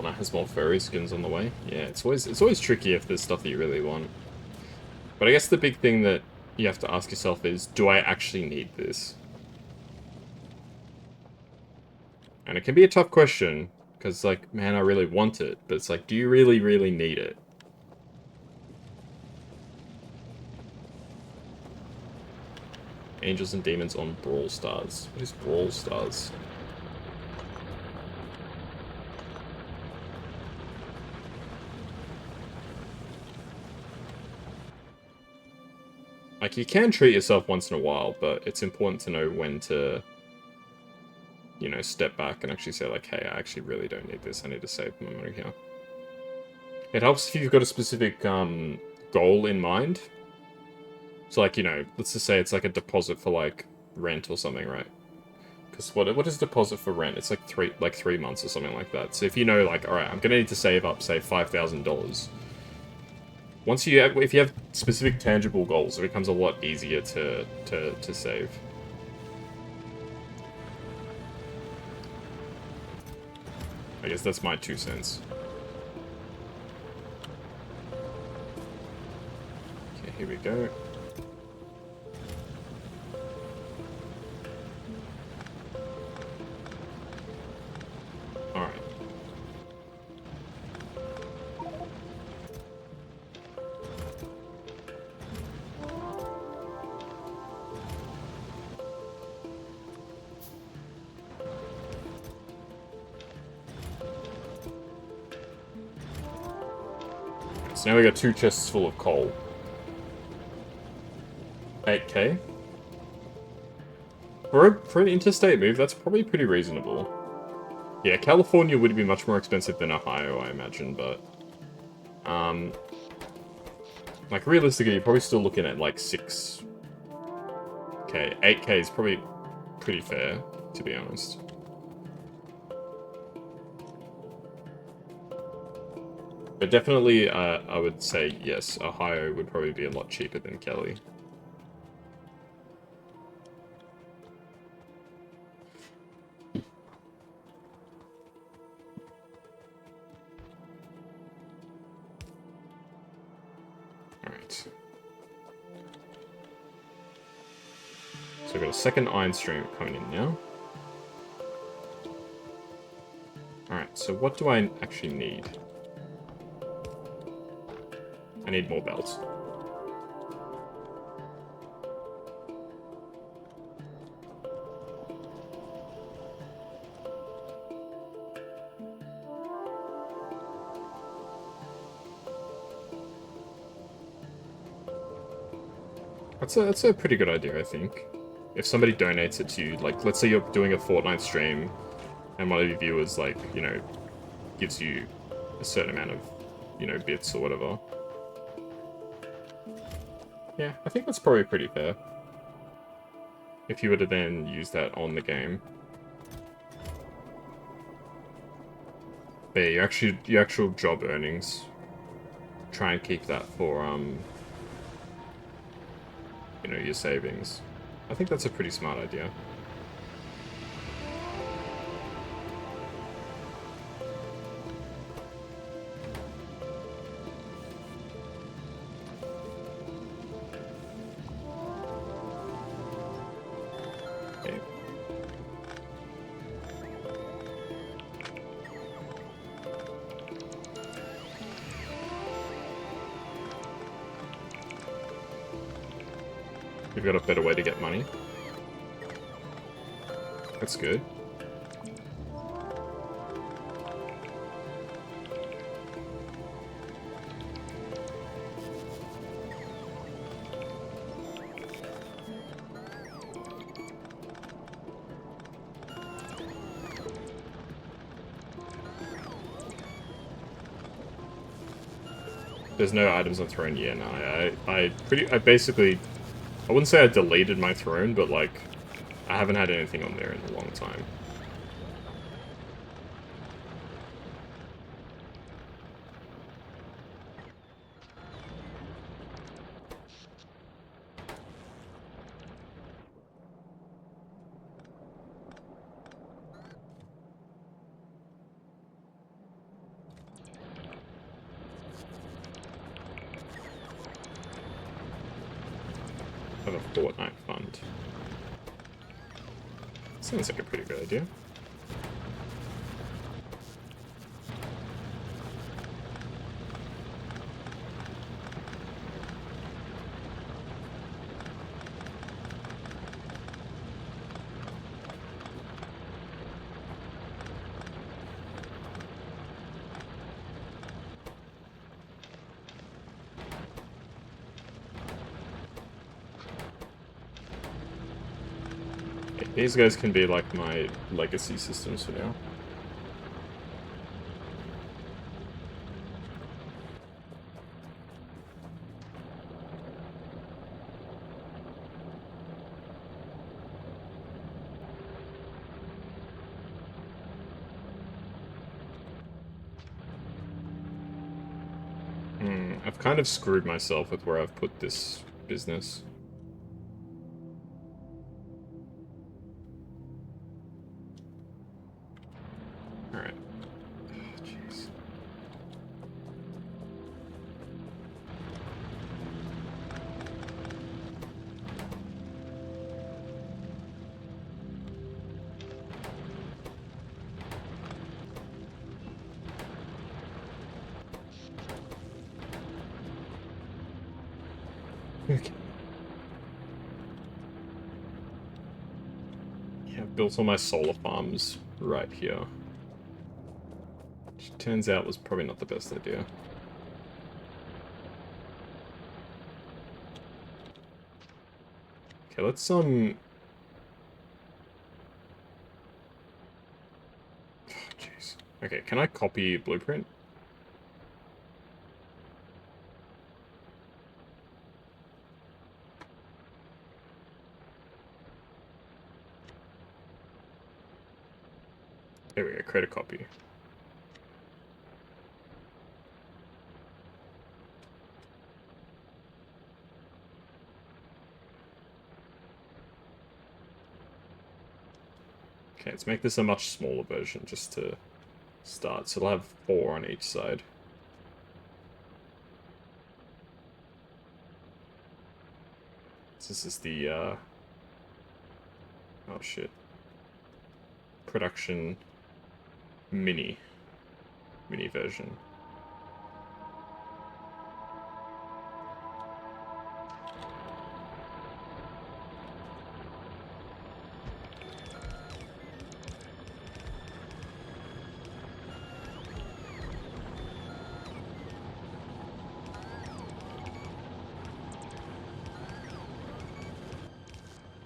Fortnite has more furry skins on the way. Yeah, it's always tricky if there's stuff that you really want. But I guess the big thing that you have to ask yourself is, do I actually need this? And it can be a tough question, because, like, man, I really want it. But it's like, do you really, really need it? Angels and Demons on Brawl Stars. What is Brawl Stars? Like, you can treat yourself once in a while, but it's important to know when to, you know, step back and actually say, like, hey, I actually really don't need this. I need to save my money here. It helps if you've got a specific goal in mind. So, like, you know, let's just say it's like a deposit for, like, rent or something, right? Because what is deposit for rent? It's like 3 months or something like that. So if you know, like, all right, I'm gonna need to save up, say, $5,000. Once you have, if you have specific tangible goals, it becomes a lot easier to save. I guess that's my 2 cents. Okay, here we go. Alright. So now we got 2 chests full of coal. 8k? For an interstate move, that's probably pretty reasonable. Yeah, California would be much more expensive than Ohio, I imagine, but... like, realistically, you're probably still looking at, like, 6k. 8k is probably pretty fair, to be honest. But definitely, I would say, yes, Ohio would probably be a lot cheaper than Cali. Alright. So we've got a second iron stream coming in now. Alright, so what do I actually need? I need more belts. That's a pretty good idea, I think. If somebody donates it to you, like, let's say you're doing a Fortnite stream, and one of your viewers, like, you know, gives you a certain amount of, you know, bits or whatever. Yeah, I think that's probably pretty fair. If you were to then use that on the game. But yeah, your actual job earnings, try and keep that for, you know, your savings. I think that's a pretty smart idea. Okay. We've got a better way to get money. That's good. There's no items on throne. Yeah, no, I basically, I wouldn't say I deleted my throne, but like, I haven't had anything on there in a long time. have a fortnight fund. Sounds like a pretty good idea. These guys can be like my legacy systems for now. I've kind of screwed myself with where I've put this business. Alright. Oh, jeez. Okay. Yeah, I've built all my solar farms right here. Which turns out was probably not the best idea. Okay, let's Oh, jeez. Okay, can I copy blueprint? There we go, create a copy. Okay, let's make this a much smaller version just to start. So it'll have 4 on each side. This is the, oh shit. Production mini version.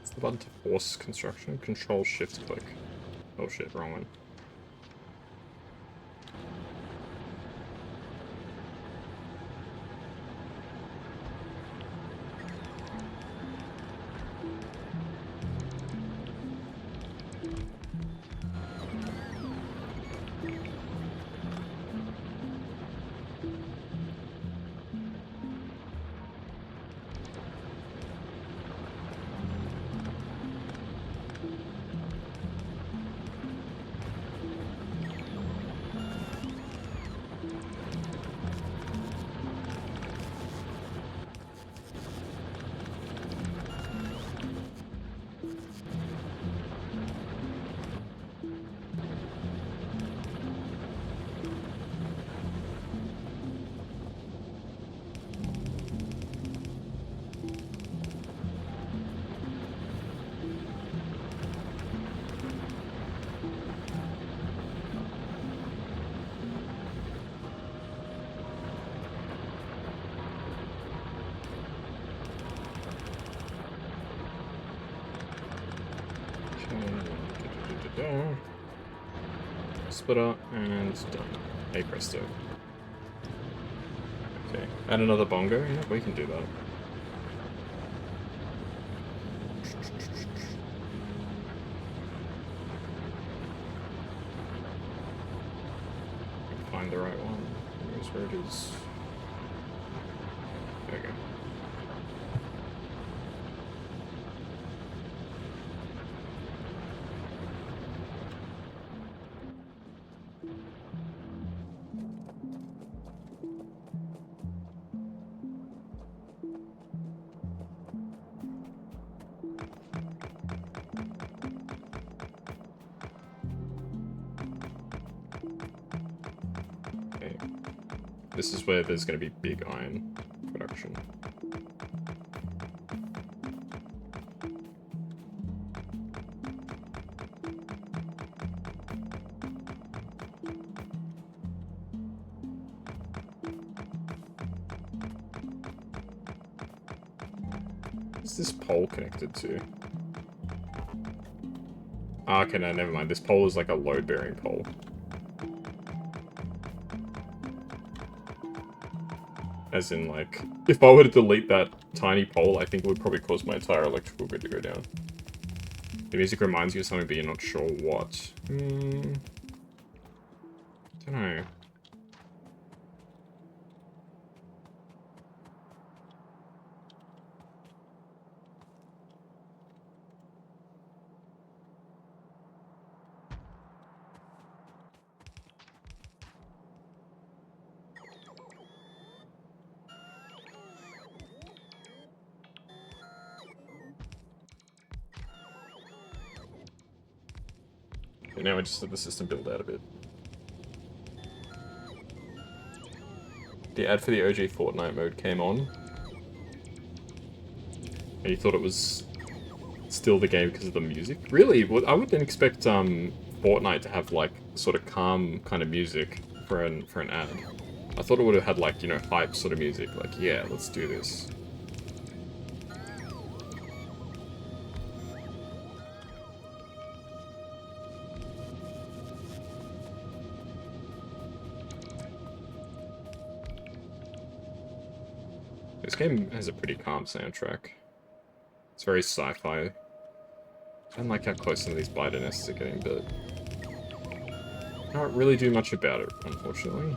It's the button to force construction. Control shift click. Oh shit, wrong one. Splitter, and done. Hey presto. Okay, add another bongo. Yeah, we can do that. Find the right one. Here's where it is. There we go. This is where there's going to be big iron production. What's this pole connected to? Ah, okay, no, never mind. This pole is like a load-bearing pole. As in, like, if I were to delete that tiny pole, I think it would probably cause my entire electrical grid to go down. The music reminds you of something, but you're not sure what. Don't know. And now I just let the system build out a bit. The ad for the OG Fortnite mode came on. And you thought it was still the game because of the music? Really? Well, I wouldn't expect Fortnite to have like sort of calm kind of music for an ad. I thought it would have had like, you know, hype sort of music, like, yeah, let's do this. This game has a pretty calm soundtrack. It's very sci-fi. I don't like how close some of these spider nests are getting, but can't really do much about it, unfortunately.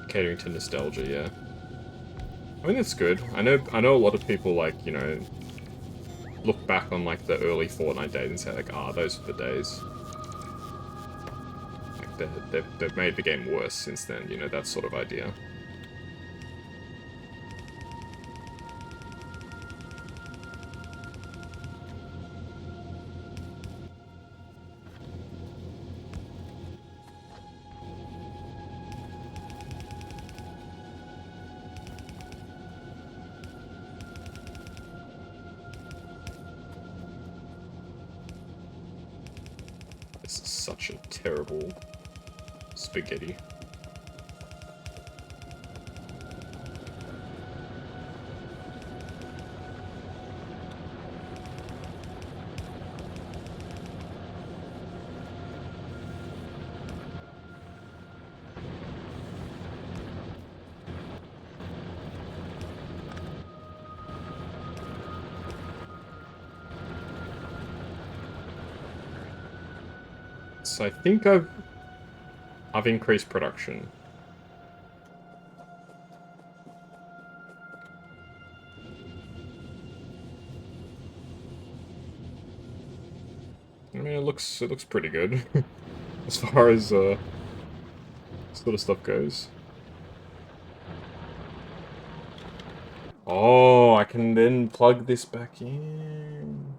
Catering to nostalgia, yeah. I mean, that's good. I know a lot of people, like, you know, look back on, like, the early Fortnite days and say, like, ah, those are the days. Like, they've made the game worse since then, you know, that sort of idea. This is such a terrible spaghetti. So I think I've increased production. I mean, it looks pretty good as far as sort of stuff goes. Oh, I can then plug this back in.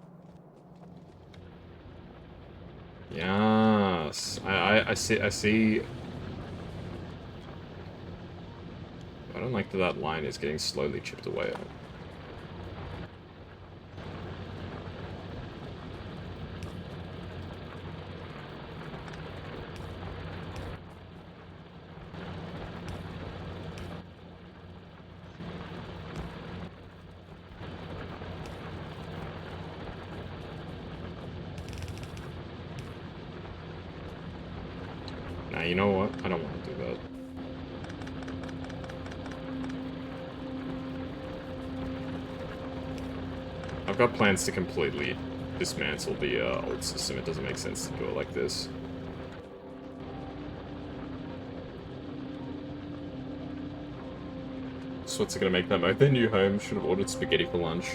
Yes, I see. I don't like that that line is getting slowly chipped away at. Nah, you know what? I don't want to do that. I've got plans to completely dismantle the old system. It doesn't make sense to do it like this. So what's it gonna make that mode? Their new home should have ordered spaghetti for lunch.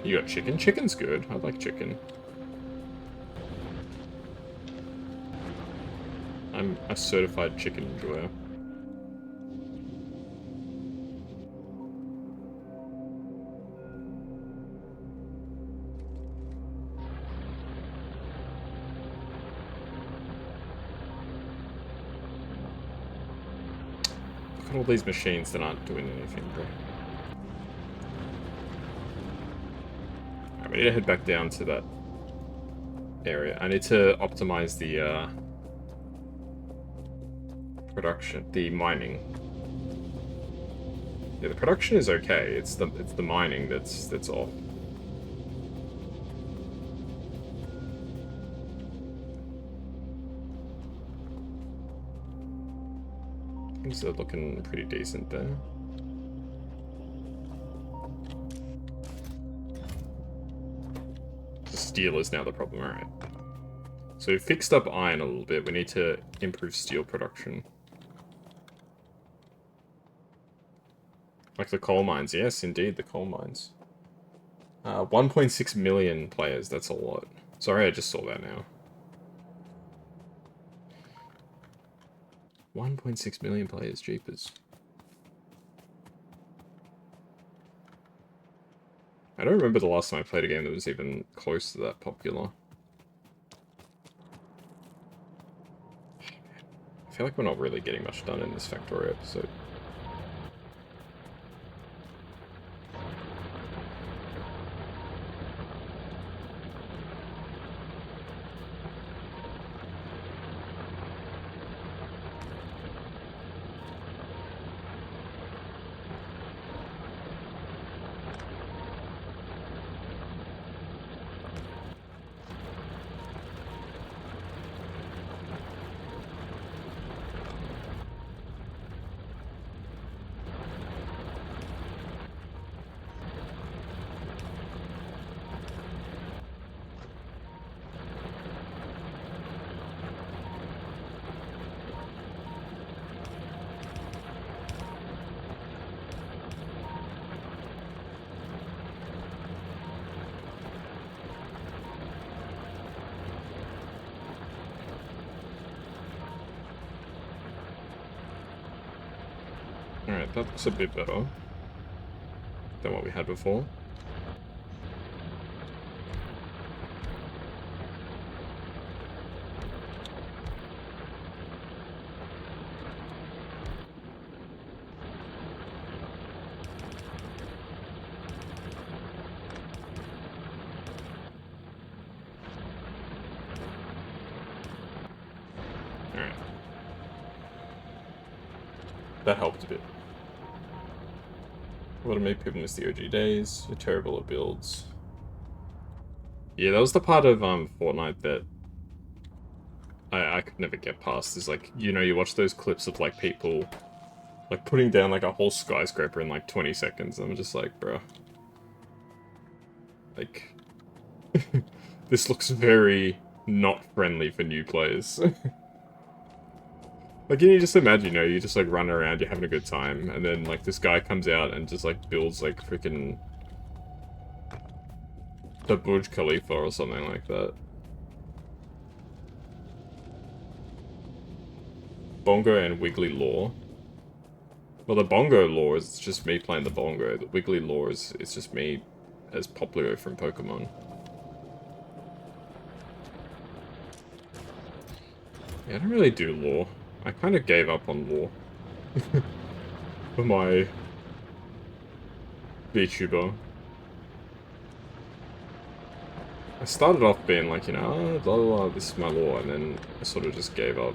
You got chicken? Chicken's good. I like chicken. I'm a certified chicken enjoyer. at all these machines that aren't doing anything, bro. Alright, we need to head back down to that area. I need to optimize the production, the mining. Yeah, the production is okay. It's the mining that's off. Things are looking pretty decent there. The steel is now the problem, alright. So we fixed up iron a little bit. We need to improve steel production. Like the coal mines. Yes, indeed, the coal mines. 1.6 million players. That's a lot. Sorry, I just saw that now. 1.6 million players, jeepers. I don't remember the last time I played a game that was even close to that popular. I feel like we're not really getting much done in this Factorio episode. Alright, that looks a bit better than what we had before. Alright. That helped a bit. What make people miss the OG days. You're terrible at builds. Yeah, that was the part of Fortnite that I could never get past. Is like, you know, you watch those clips of like people like putting down like a whole skyscraper in like 20 seconds. I'm just like, bro. Like, this looks very not friendly for new players. Like, can you just imagine, you know, you just, like, run around, you're having a good time, and then, like, this guy comes out and just, like, builds, like, freaking the Burj Khalifa or something like that. Bongo and Wiggly Law. Well, the Bongo Law is just me playing the Bongo. The Wiggly Law is just me as Popplio from Pokemon. Yeah, I don't really do Law. I kind of gave up on Law. For my VTuber. I started off being like, you know, oh, blah, blah, blah, this is my Law, and then I sort of just gave up.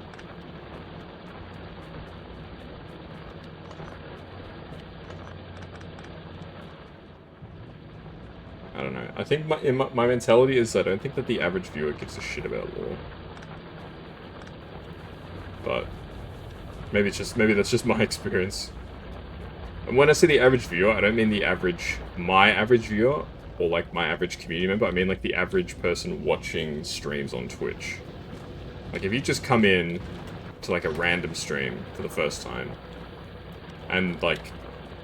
I don't know. I think my mentality is I don't think that the average viewer gives a shit about Law. But maybe that's just my experience. And when I say the average viewer, I don't mean my average viewer, or like my average community member. I mean like the average person watching streams on Twitch. Like if you just come in to like a random stream for the first time, and like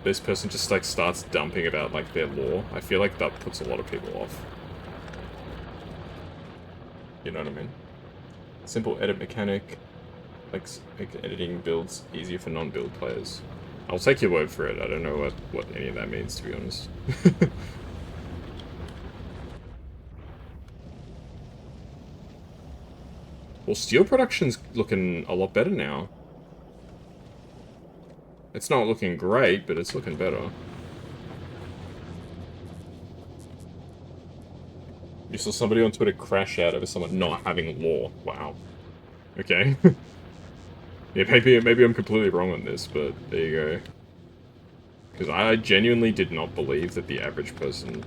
this person just like starts dumping about like their Law, I feel like that puts a lot of people off. You know what I mean? Simple edit mechanic. Like editing builds easier for non-build players. I'll take your word for it. I don't know what any of that means, to be honest. Well, steel production's looking a lot better now. It's not looking great, but it's looking better. You saw somebody on Twitter crash out over someone not having law. Wow. Okay. Yeah, maybe I'm completely wrong on this, but there you go. Because I genuinely did not believe that the average person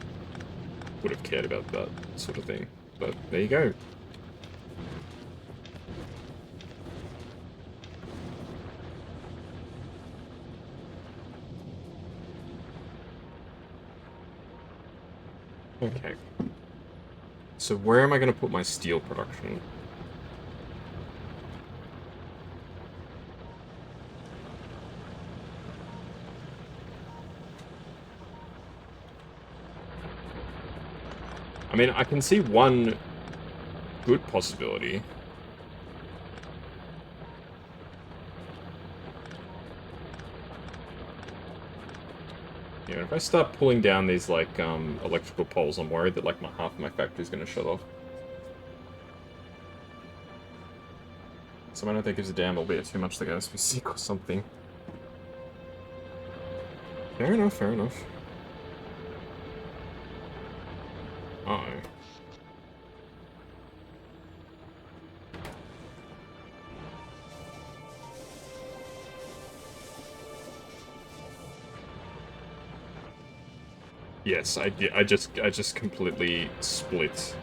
would have cared about that sort of thing. But there you go. Okay. So where am I going to put my steel production? I mean, I can see one good possibility. Yeah, if I start pulling down these, like, electrical poles, I'm worried that, like, half of my factory's gonna shut off. So I don't think gives a damn, albeit too much to go to be sick or something. Fair enough, fair enough. Uh-oh. Yes, I just completely split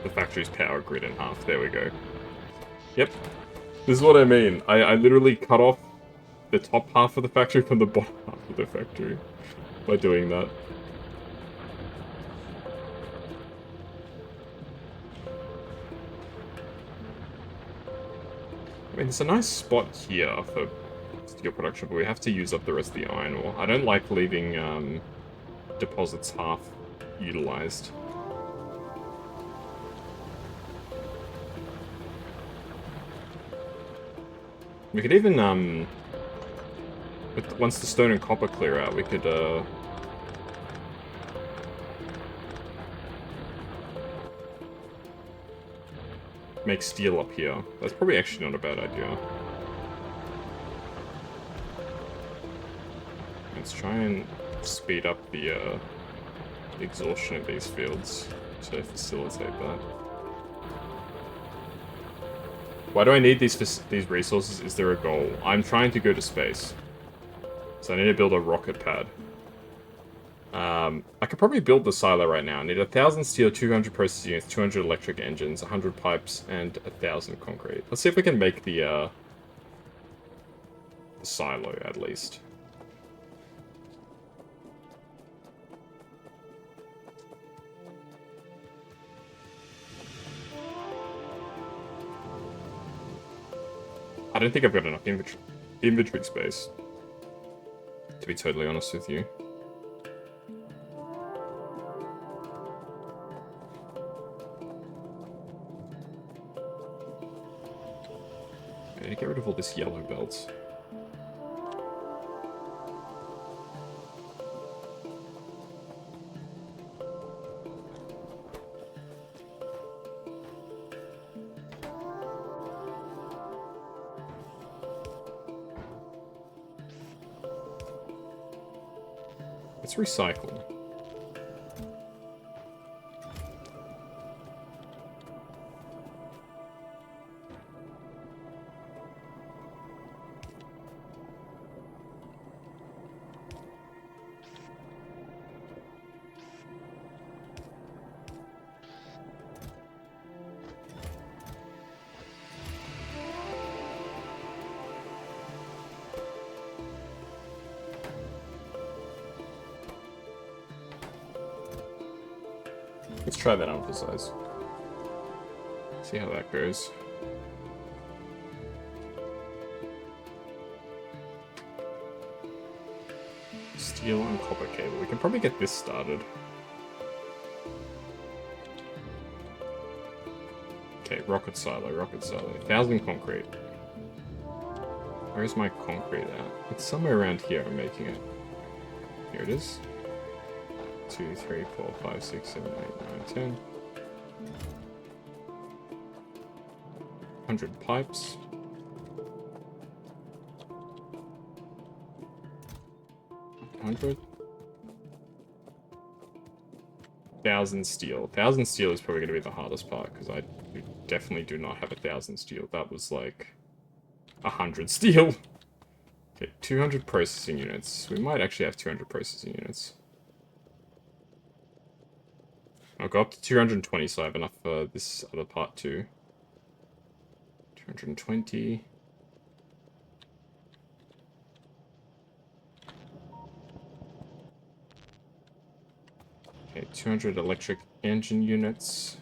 the factory's power grid in half. There we go. Yep. This is what I mean. I literally cut off the top half of the factory from the bottom half of the factory by doing that. I mean, it's a nice spot here for steel production, but we have to use up the rest of the iron ore. I don't like leaving deposits half utilized. We could even, once the stone and copper clear out, we could, make steel up here. That's probably actually not a bad idea. Let's try and speed up the exhaustion of these fields to facilitate that. Why do I need these resources? Is there a goal? I'm trying to go to space. So I need to build a rocket pad. I could probably build the silo right now. I need 1,000 steel, 200 process units, 200 electric engines, 100 pipes, and 1,000 concrete. Let's see if we can make the silo, at least. I don't think I've got enough inventory space, to be totally honest with you. I need to get rid of all this yellow belt. It's recycled. Let's try that on for size. See how that goes. Steel and copper cable. We can probably get this started. Okay, rocket silo, rocket silo. 1,000 concrete. Where's my concrete at? It's somewhere around here I'm making it. Here it is. 2, 3, 4, 5, 6, 7, 8, 9, 10. 100 pipes. 200. 1,000 steel. 1,000 steel is probably going to be the hardest part, because I definitely do not have 1,000 steel. That was like 100 steel. Okay, 200 processing units. We might actually have 200 processing units. I'll go up to 220, so I have enough for this other part too. 220. Okay, 200 electric engine units.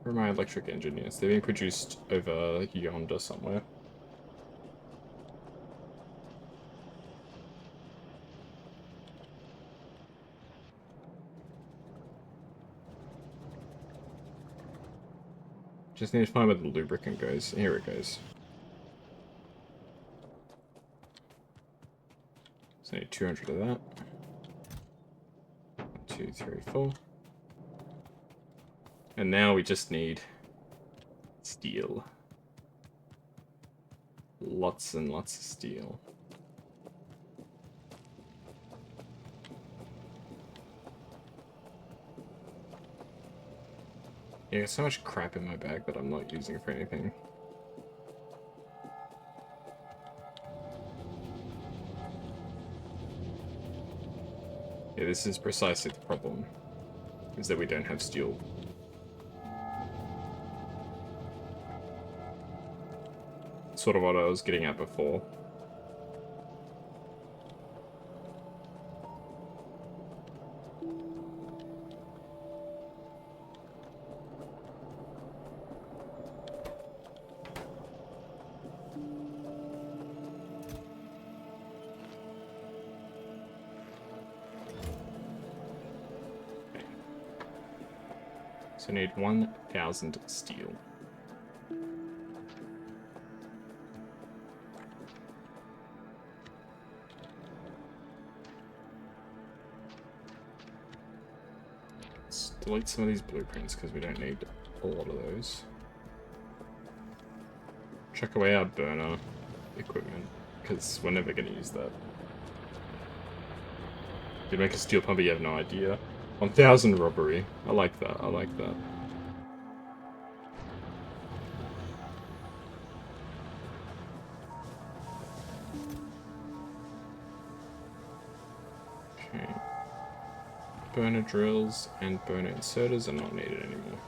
Where are my electric engine units? They're being produced over yonder somewhere. Just need to find where the lubricant goes. Here it goes. So I need 200 of that. 1, 2, 3, 4. And now we just need steel. Lots and lots of steel. Yeah, there's so much crap in my bag that I'm not using for anything. Yeah, this is precisely the problem, is that we don't have steel. Sort of what I was getting at before. So I need 1,000 steel. Let's delete some of these blueprints because we don't need a lot of those. Chuck away our burner equipment because we're never going to use that. You make a steel pumper, you have no idea. 1,000 robbery. I like that. I like that. Okay. Burner drills and burner inserters are not needed anymore.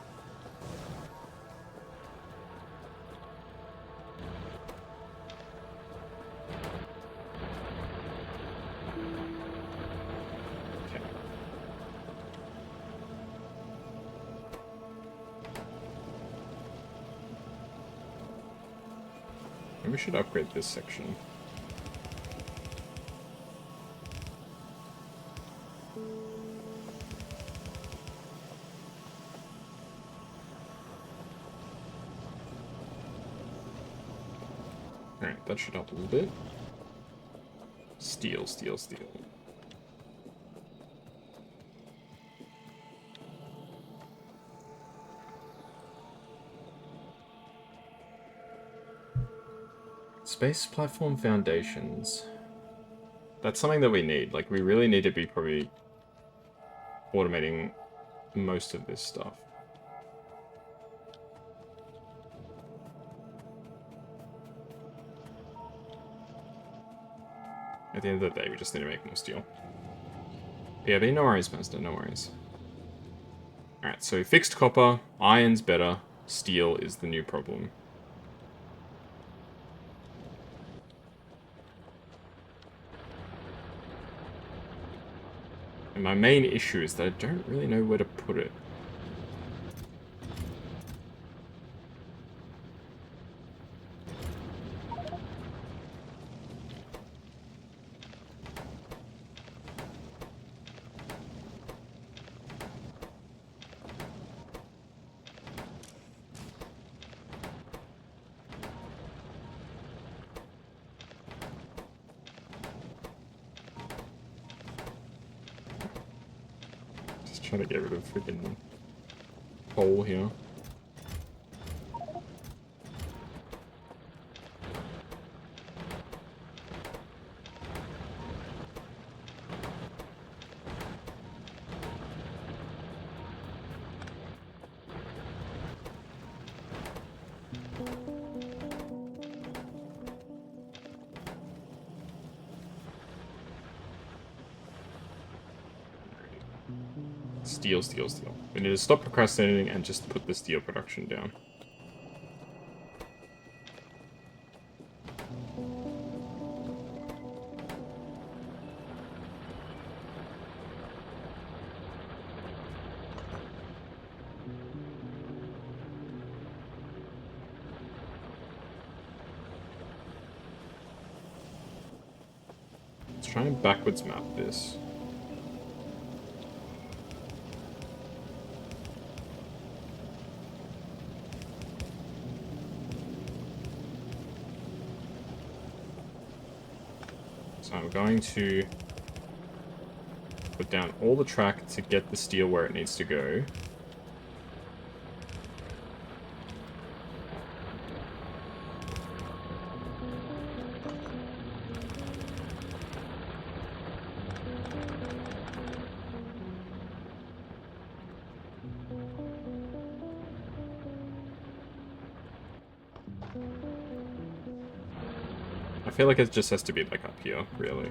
We should upgrade this section. Alright, that should help a little bit. Steel, steel, steel. Space platform foundations. That's something that we need. Like, we really need to be probably automating most of this stuff. At the end of the day, we just need to make more steel. PRB, no worries, Master, no worries. Alright, so fixed copper, iron's better, steel is the new problem. And my main issue is that I don't really know where to put it. Trying to get rid of freaking coal here. Steel, steel, steel. We need to stop procrastinating and just put the steel production down. Let's try and backwards map this. So I'm going to put down all the track to get the steel where it needs to go. I feel like it just has to be like up here, really.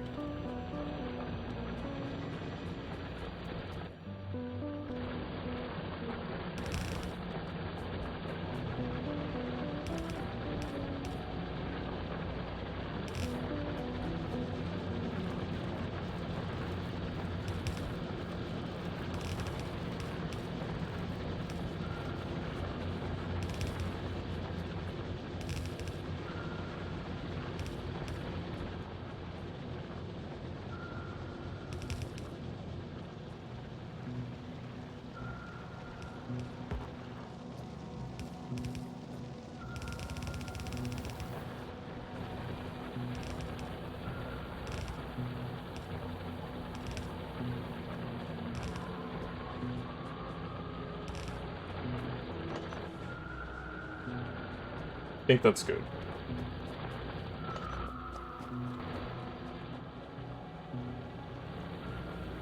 I think that's good.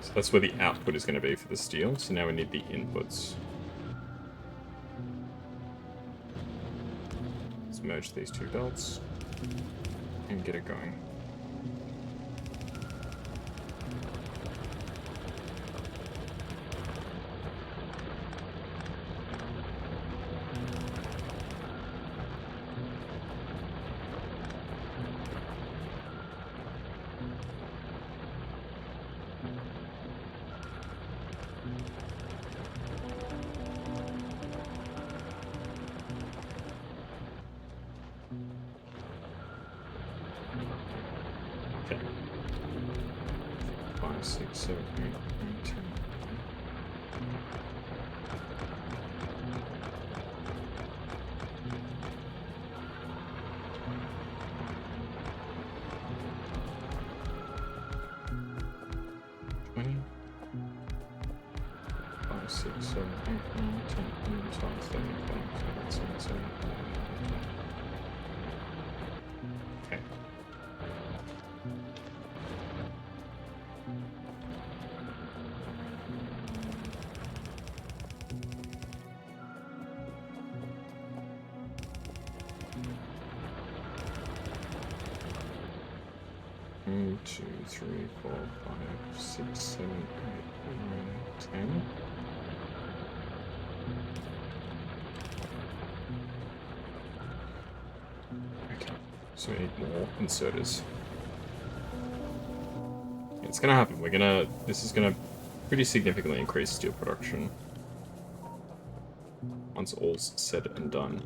So that's where the output is going to be for the steel. So now we need the inputs. Let's merge these two belts and get it going. Okay. 5, 6, 7, 8, 9, 10. Okay. One, 2, 3, 4, 5, 6, 7, 8, 9, 10. Okay, so we need more inserters. It's gonna happen. This is gonna pretty significantly increase steel production once all's said and done.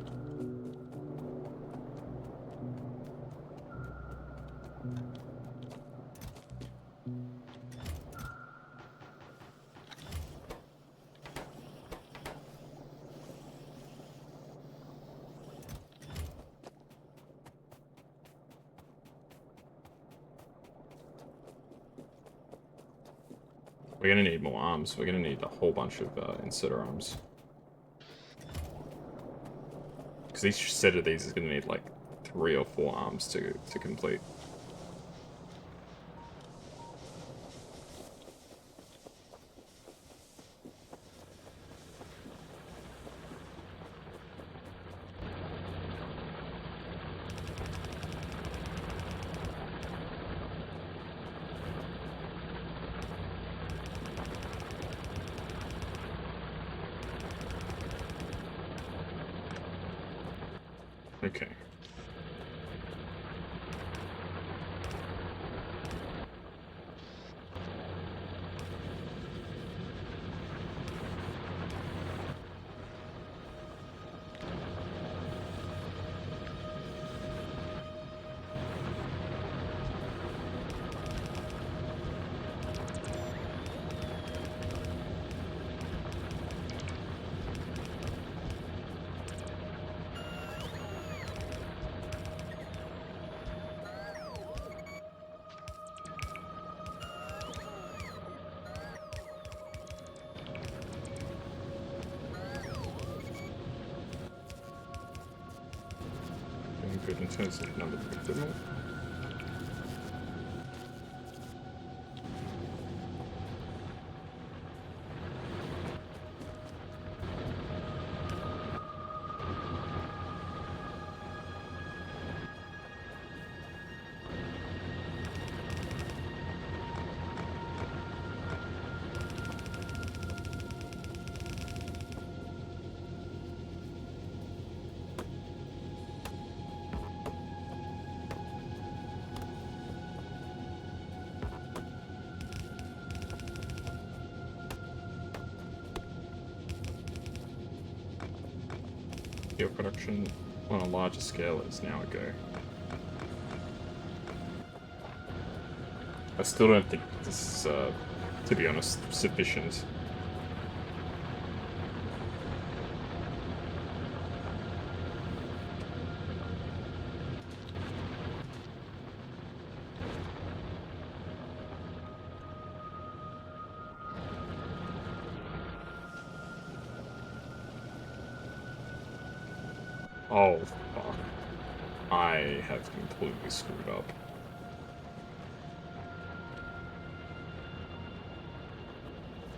We're gonna need more arms. We're gonna need a whole bunch of inserter arms. Because each set of these is gonna need like 3 or 4 arms to complete. Okay. Good in terms of number of equipment. Steel production on a larger scale is now a go. I still don't think this is, to be honest, sufficient. Oh, fuck. I have completely screwed up.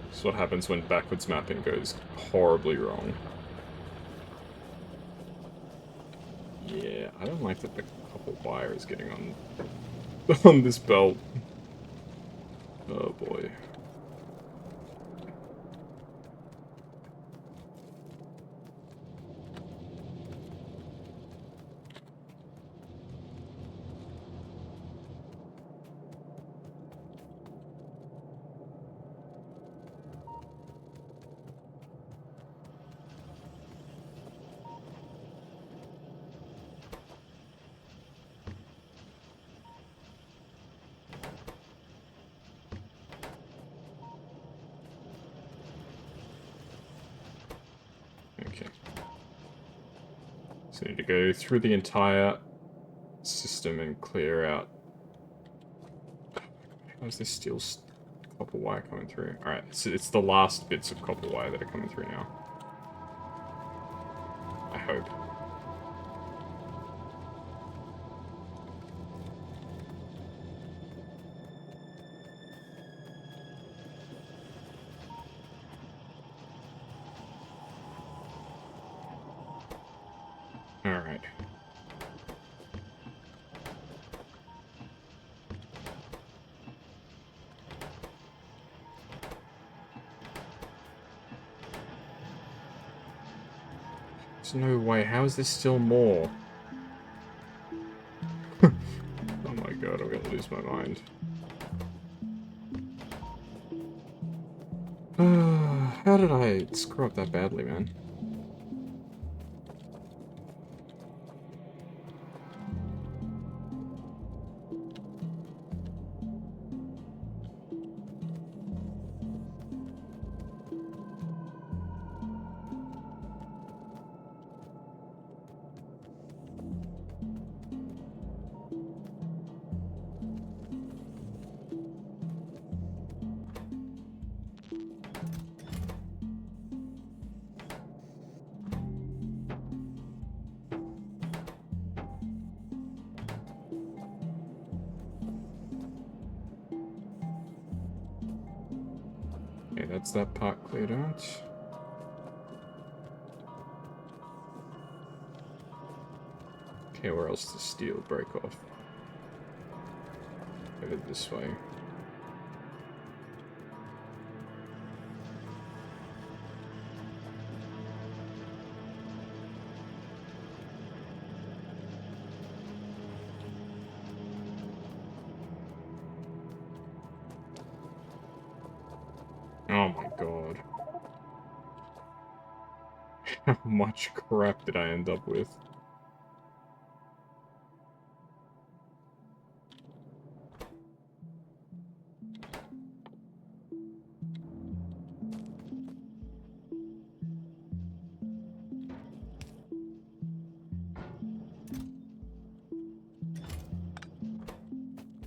This is what happens when backwards mapping goes horribly wrong. Yeah, I don't like that the copper wire is getting on on this belt. Oh boy. Okay. So I need to go through the entire system and clear out. How's this steel copper wire coming through? Alright, so it's the last bits of copper wire that are coming through now. I hope. Alright. There's no way. How is there still more? Oh my god, I'm gonna lose my mind. How did I screw up that badly, man? Okay, that's that part cleared out. Okay, where else does steel break off? Over this way. How much crap did I end up with?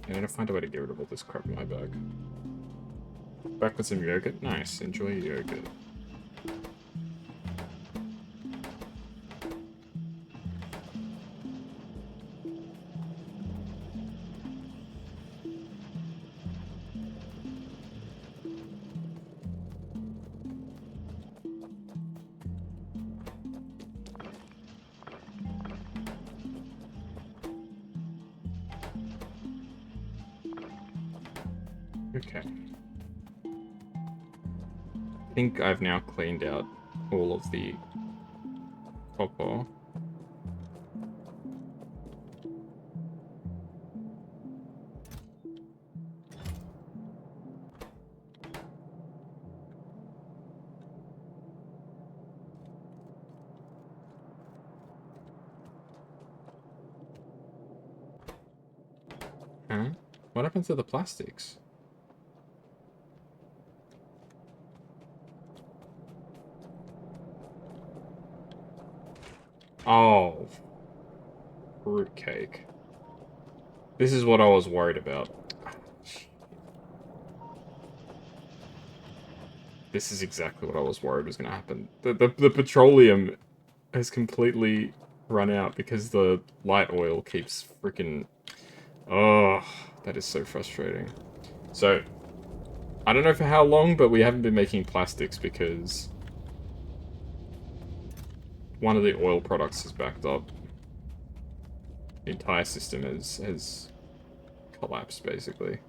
I need to find a way to get rid of all this crap in my bag. Back with some yogurt? Nice, enjoy your yogurt. Okay. I think I've now cleaned out all of the copper. Huh? What happened to the plastics? Oh. Fruitcake. This is what I was worried about. This is exactly what I was worried was going to happen. The petroleum has completely run out because the light oil keeps freaking... Oh, that is so frustrating. So, I don't know for how long, but we haven't been making plastics because one of the oil products is backed up. The entire system has collapsed, basically.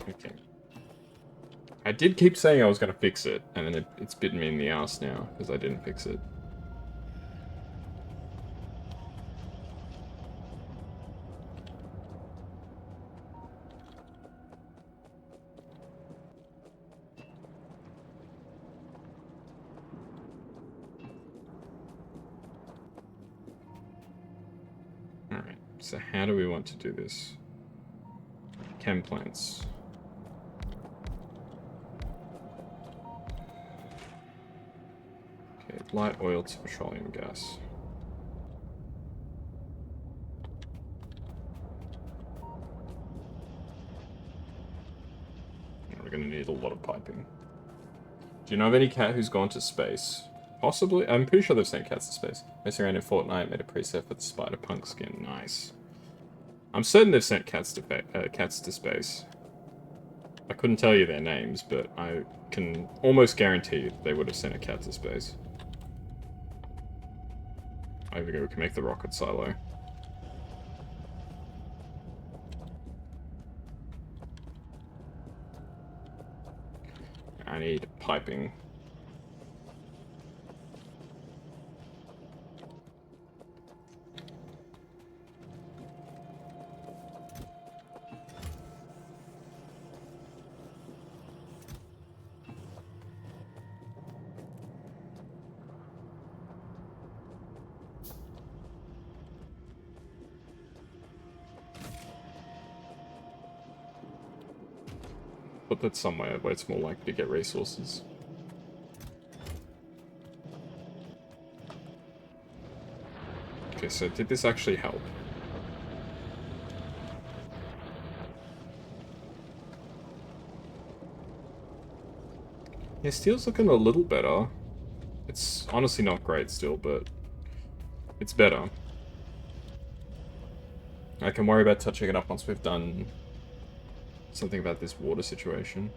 Okay. I did keep saying I was going to fix it, and then it's bitten me in the ass now, because I didn't fix it. Alright, so how do we want to do this? Chem plants. Okay, light oil to petroleum gas. We're going to need a lot of piping. Do you know of any cat who's gone to space? Possibly. I'm pretty sure they've sent cats to space. Messing around in Fortnite, made a preset for the spider punk skin. Nice. I'm certain they've sent cats to space. I couldn't tell you their names, but I can almost guarantee you they would have sent a cat to space. Over we can make the rocket silo. I need piping. Put that somewhere where it's more likely to get resources. Okay, so did this actually help? Yeah, steel's looking a little better. It's honestly not great still, but it's better. I can worry about touching it up once we've done something about this water situation.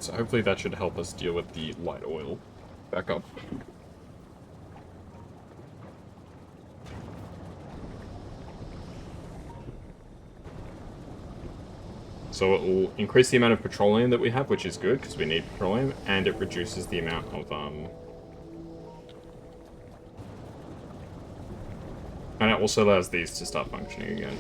so hopefully that should help us deal with the light oil backup. So it will increase the amount of petroleum that we have, which is good, because we need petroleum, and it reduces the amount of, and it also allows these to start functioning again.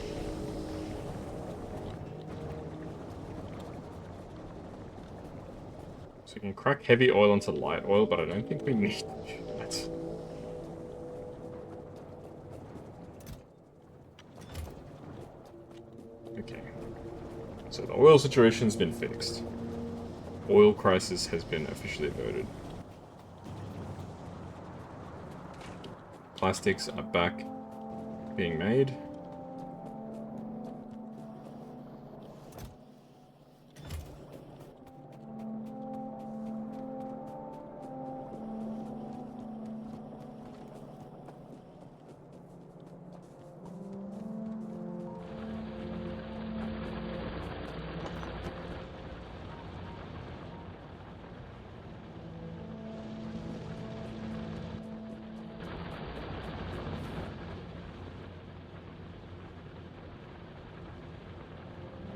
So we can crack heavy oil into light oil, but I don't think we need that. Okay. So the oil situation's been fixed. Oil crisis has been officially averted. Plastics are back being made.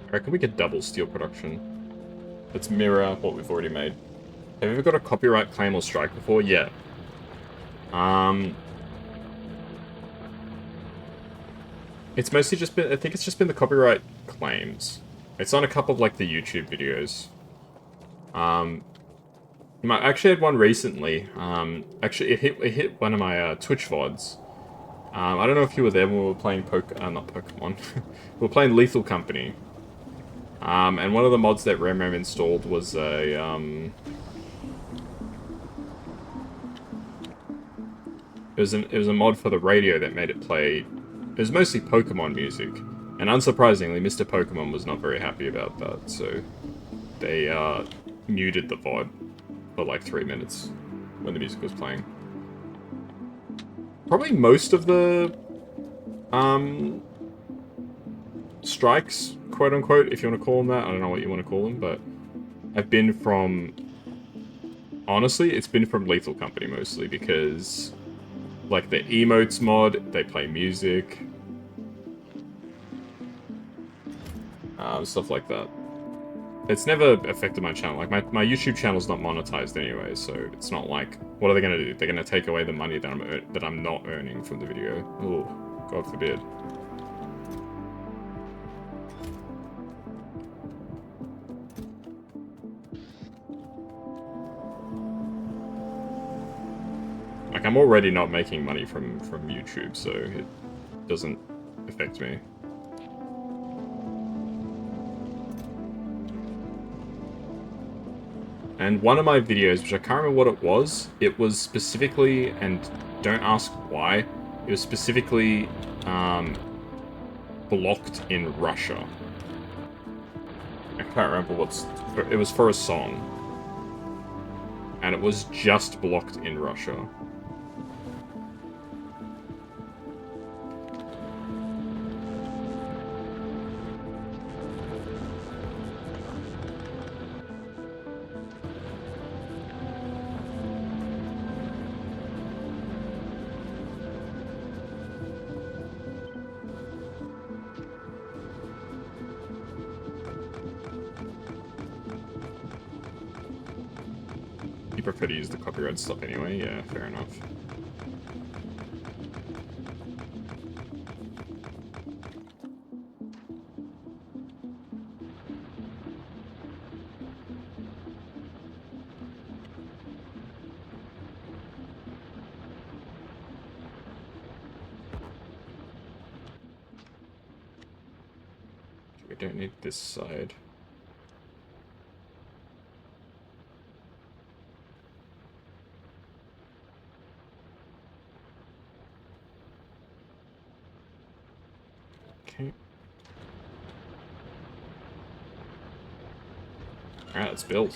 I reckon we could double steel production. Let's mirror what we've already made. Have you ever got a copyright claim or strike before? Yeah. It's mostly just been, I think it's just been the copyright claims. It's on a couple of, like, the YouTube videos. I actually had one recently. Actually, it hit one of my Twitch VODs. I don't know if you were there when we were playing not Pokemon. We were playing Lethal Company. And one of the mods that Ram installed was a, it was a mod for the radio that made it play. It was mostly Pokemon music, and unsurprisingly, Mr. Pokemon was not very happy about that. So they muted the VOD for like 3 minutes when the music was playing. Probably most of the strikes, quote unquote, if you want to call them that. I don't know what you want to call them, but have been from. Honestly, it's been from Lethal Company mostly because, like, the emotes mod, they play music, stuff like that. It's never affected my channel. Like, my YouTube channel's not monetized anyway, so it's not like, what are they gonna do? They're gonna take away the money that I'm not earning from the video. Oh, God forbid. Like, I'm already not making money from YouTube, so it doesn't affect me. And one of my videos, which I can't remember what it was specifically, and don't ask why, it was specifically blocked in Russia. I can't remember it was for a song. And it was just blocked in Russia. You prefer to use the copyright stuff anyway? Yeah, fair enough. We don't need this side. Okay. Alright, let's build.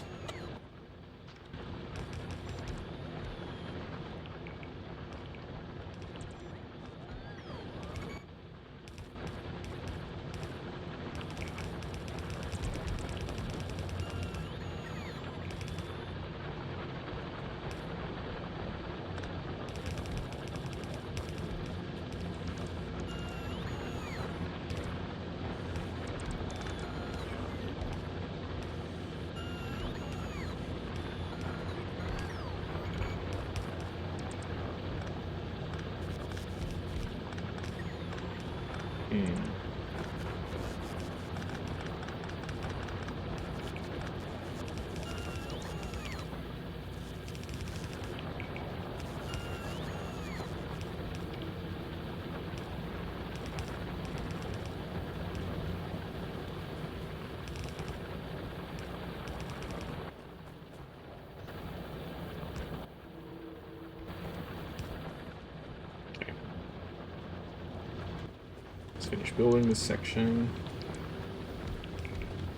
Let's finish building this section.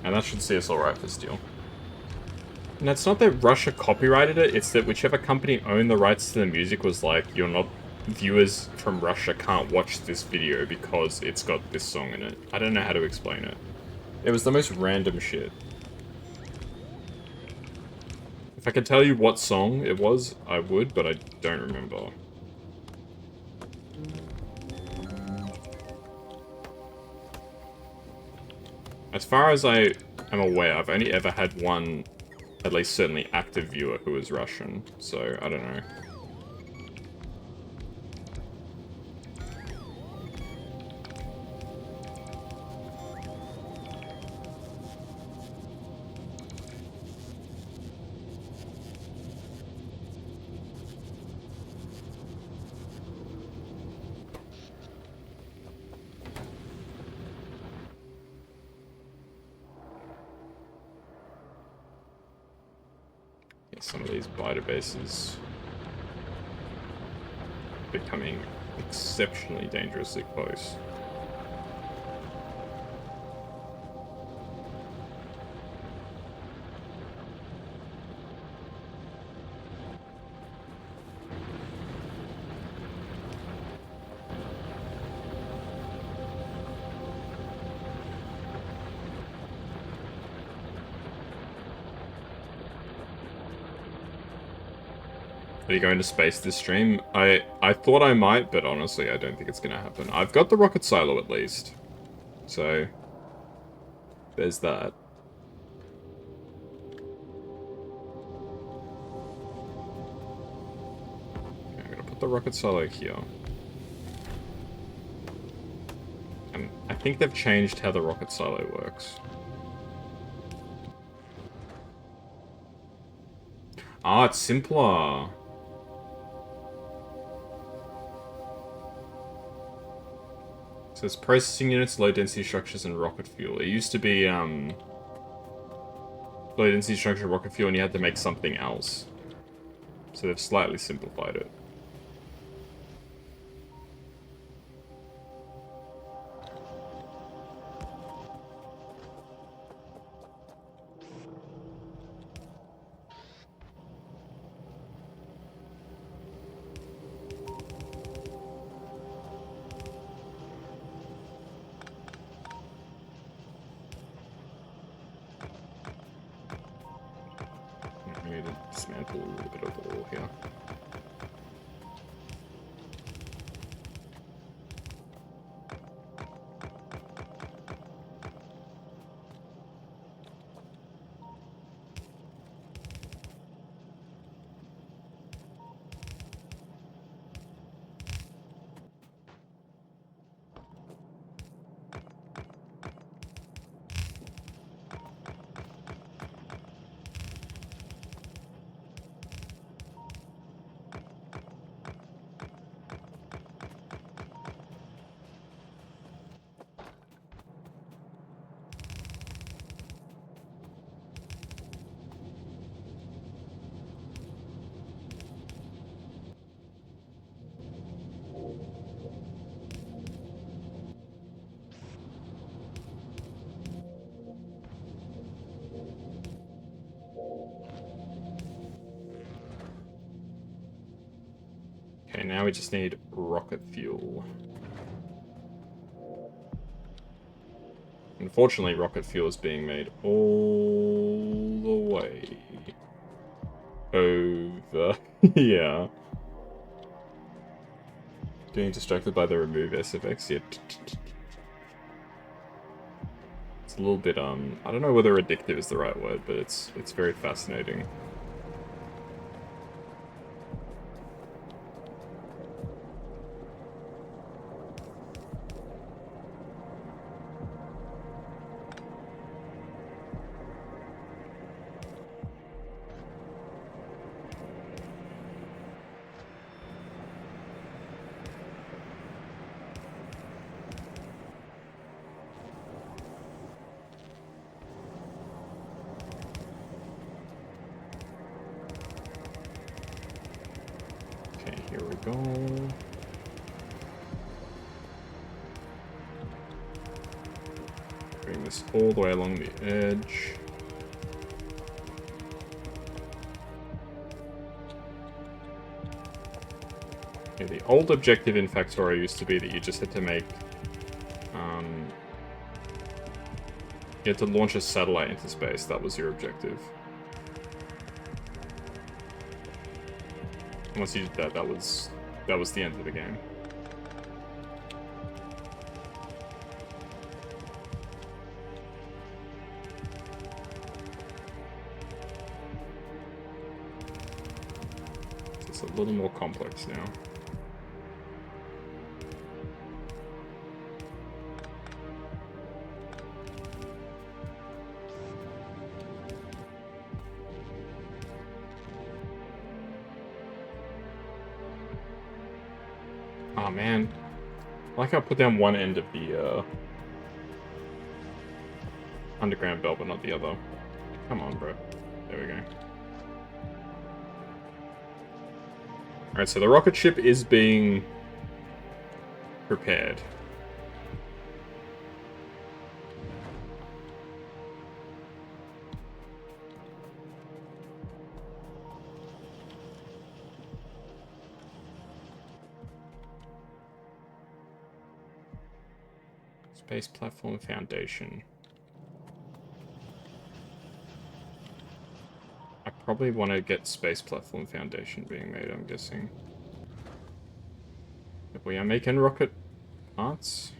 And that should see us alright for steel. And it's not that Russia copyrighted it, it's that whichever company owned the rights to the music was like, you're not... viewers from Russia can't watch this video because it's got this song in it. I don't know how to explain it. It was the most random shit. If I could tell you what song it was, I would, but I don't remember. As far as I am aware, I've only ever had one, at least certainly active viewer who was Russian, so I don't know. Some of these biter bases becoming exceptionally dangerously close. Are you going to space this stream? I thought I might, but honestly, I don't think it's going to happen. I've got the rocket silo at least. So, there's that. Okay, I'm going to put the rocket silo here. And I think they've changed how the rocket silo works. Ah, it's simpler. So it's processing units, low density structures, and rocket fuel. It used to be low density structure, rocket fuel, and you had to make something else. So they've slightly simplified it. Dismantle a little bit of the wall here. Okay, now we just need rocket fuel. Unfortunately, rocket fuel is being made all the way over. Yeah. Getting distracted by the remove SFX. Yeah. It's a little bit, I don't know whether addictive is the right word, but it's very fascinating. Here we go. Bring this all the way along the edge. Yeah, the old objective in Factorio used to be that you just had to make... you had to launch a satellite into space. That was your objective. Once you did that, that was the end of the game. It's a little more complex now. Oh man, I like how I put down one end of the underground belt, but not the other. Come on, bro. There we go. Alright, so the rocket ship is being prepared. Space Platform Foundation. I probably want to get Space Platform Foundation being made, I'm guessing. If we are making rocket parts.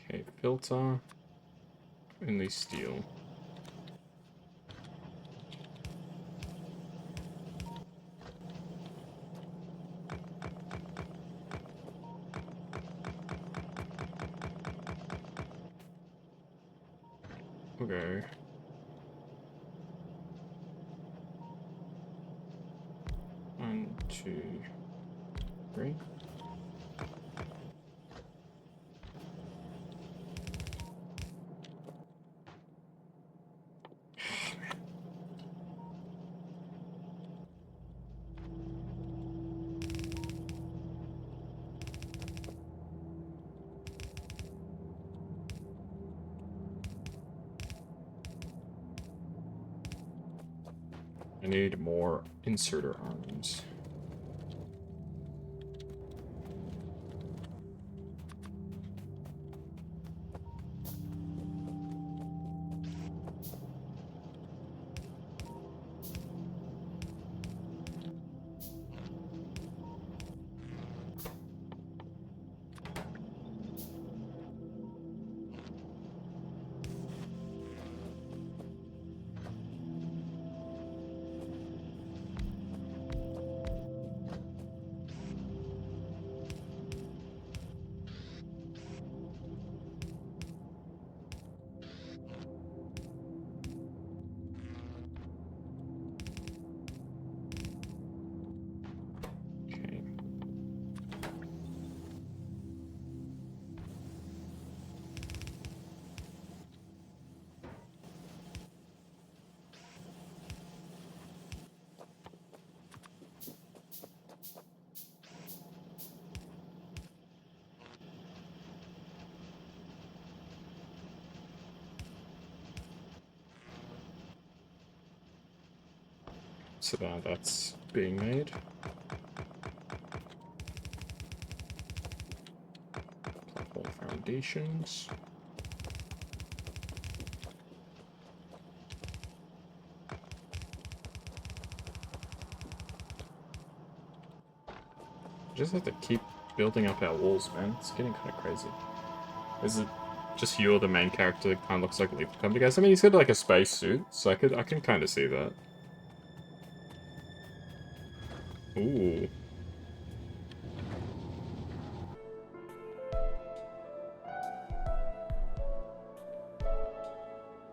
Okay, filter. Only steel. Okay. One, two, three. I need more inserter arms. So that's being made. Platform foundations. Just have to keep building up our walls, man. It's getting kind of crazy. Is it just you or the main character that kind of looks like a Lethal Company guys? I mean, he's got like a space suit, so I can kind of see that. Ooh.